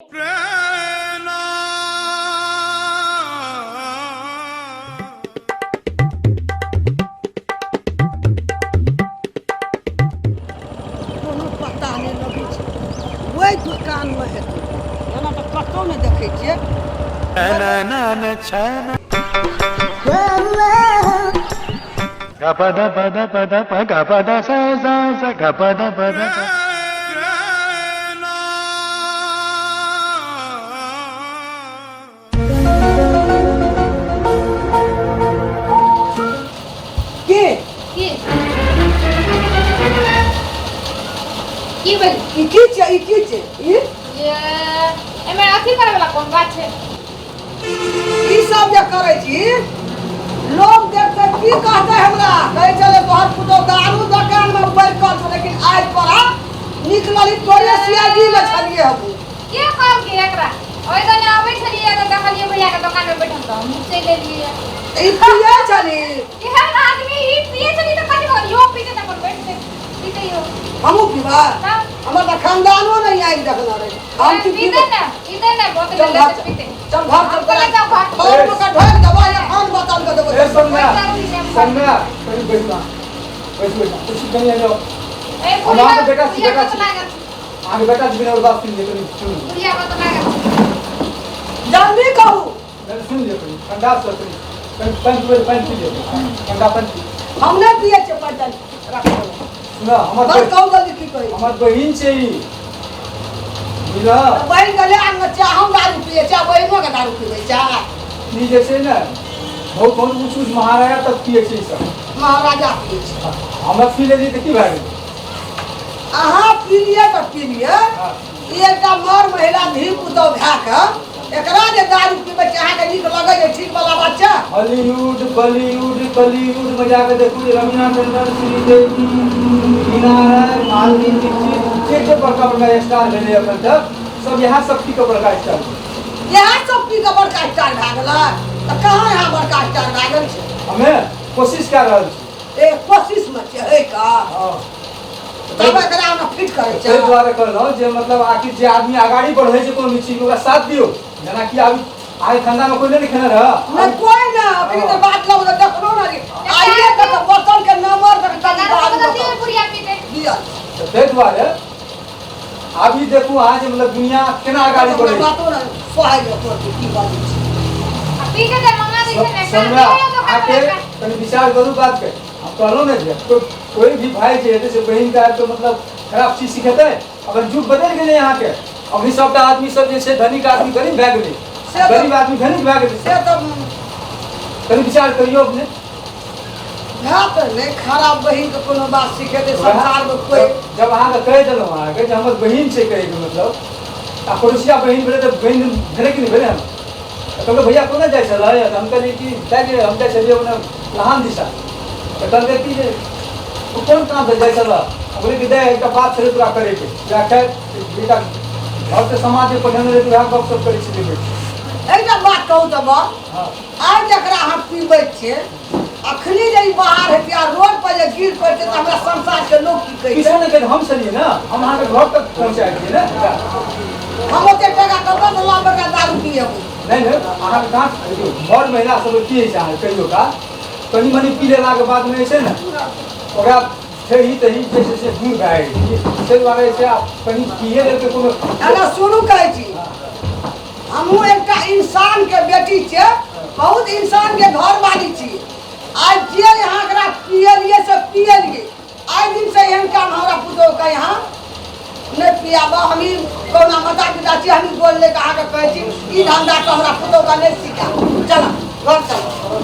पता नहीं लगे वही दुकान में है एना तो कतौ नहीं देखे छिए गपदा पदा पदा प गपदा सा सा सा गपदा पदा के की बल ई छे ये एमे अथी करे वाला कोन बात छे ई सब जे करे छी लोग देखते की कहते हमरा कहे चले बहुत पुतो दारू दुकान में बैठ कर लेकिन आज परा निकलली तोरे सीआईडी में छलिए हम के काम के एकरा ओइ दने आबै छलिए त देखलिए भैया के दुकान में बैठल त हम से ले लिए ई पिए छली इहे आदमी ई पिए छली त कथि हो यो पीते त अपन बैठ से पीते हो हमू पीबा हमर त खानदानो नहीं आई देखला रे हम की पीते ना इधर ना बोतल ले से पीते चल भाग चल चल जाओ भाग और मका ढोल दबा या खान बताल के देबो ए संगना कहीं बैठना कुछ नहीं आ जाओ ए हमारा बेटा बेटा आगे बेटा जी ने और बात सुन ले तो सुन बुढ़िया को तो लगा जल्दी कहू मैं सुन ले तो ठंडा से पंच ले ठंडा पंच हमने पिए छे पटल रख सुना बस कहू जल्दी की कही हमार बहिन छे ई मिला बहन गले अंग चा हम दारू पिए चा बहनो के दारू पिए चा नी जैसे ना बहुत ऊंच महाराजा तक पिए छे सब महाराजा पिए छे हम पी ले तो की भाई अहाँ पी लिए तो पी लिए ई एकटा मर महिला धी पुतो भा के एकरा जे दारू पीबे छै अहाँ के नीक लगे छै ठीक वाला बात छै हॉलीवुड बॉलीवुड कॉलीवुड में जाके देखो रवीना टंडन श्रीदेवी मीना राय मालनी दीक्षित के बड़का बड़का स्टार भेले अपन तक सब यहाँ सब की बड़का स्टार यहाँ सब पी के बड़का स्टार भा गेला त कहाँ यहाँ बड़का स्टार भा गेल छै हमें कोशिश कर रहल छी ए कोशिश में छै है का हां तब एकरा हम फिट करे छै ताहि दुआरे कहलहुँ जे मतलब आखिर जे आदमी आगाड़ी बढ़े छै कोनो चीज ओकरा साथ दियो जेना कि अभी आइ खानदान में कोई नहीं खेने रहा न कोई ना अपनी तो बात लो देखनो ना रे आइए तक बोतल के नंबर तक तक दारू बुढ़िया पीते दिया ताहि दुआरे अभी देखू आज मतलब दुनिया केना आगाड़ी बढ़े छै बातो ना सोहाय के तोर की बात छै पीते त मंगा दै छै समझा आके कभी विचार करू बात के हम कहलो ना जे तो कोई भी भाई जे जैसे बहन का तो मतलब खराब चीज सिखेते अगर जुग बदल गेले यहाँ के अभी सबटा आदमी सब जे छै धनिक आदमी गरीब भए गेले गरीब आदमी धनिक भए गेले से तो कभी विचार करियो अपने ना तो नहीं खराब बहिन के कोनो बात सीखे दे संसार में कोई जब अहाँ के कह देलहुँ अहाँ के जे हमर बहिन छै कहे के मतलब आ पड़ोसिया बहिन भेले तो बहिन भेले कि नहीं भेले हम कहलो भैया कोना जाय छलै हम कहलिए कि जाके हम जाय छलिए ओना लहान दिशा तो कहलकै कि जे ओ कोन काम पे जाय छलै बोले कि दे एकटा बात छलै तोरा करे के या खैर बेटा घर से समाज में पढ़ने रहे तो यहाँ गप सप करे छलिए एकटा बात कहू त बा आज जकरा हम पीबै छियै अखनी जे बाहर हेतै आ रोड पर जे गिर पड़तै त हमरा संसार के लोग की कहै किसी ने कहे हम छलिए ना हम अहाँ के घर तक पहुंचा दिए ना हम ओते टका कतौ न लाबे का दारू पिए नहीं अहाँ के गाँठ देखियो घर महिला सब की है चाहे कहियो का कनी मनी पी लेला के बाद में छै ना ओकरा ही तही जैसे से दूर भए से दुआरे से कनी पिए ले के कोनो अरे सुनू कहै छी हमहू एकटा इंसान के बेटी छियै बहुत इंसान के घर वाली छी आज जे यहाँ एकरा पियलिए से पियलिए आज दिन से एहन काम हमरा पुतो का यहाँ नहीं पियाबा हम ही कोना माता पिता छी हम ही बोल ले कहा के कहै छी ई धंधा तो हमरा पुतो का नहीं सिखा चला घर चला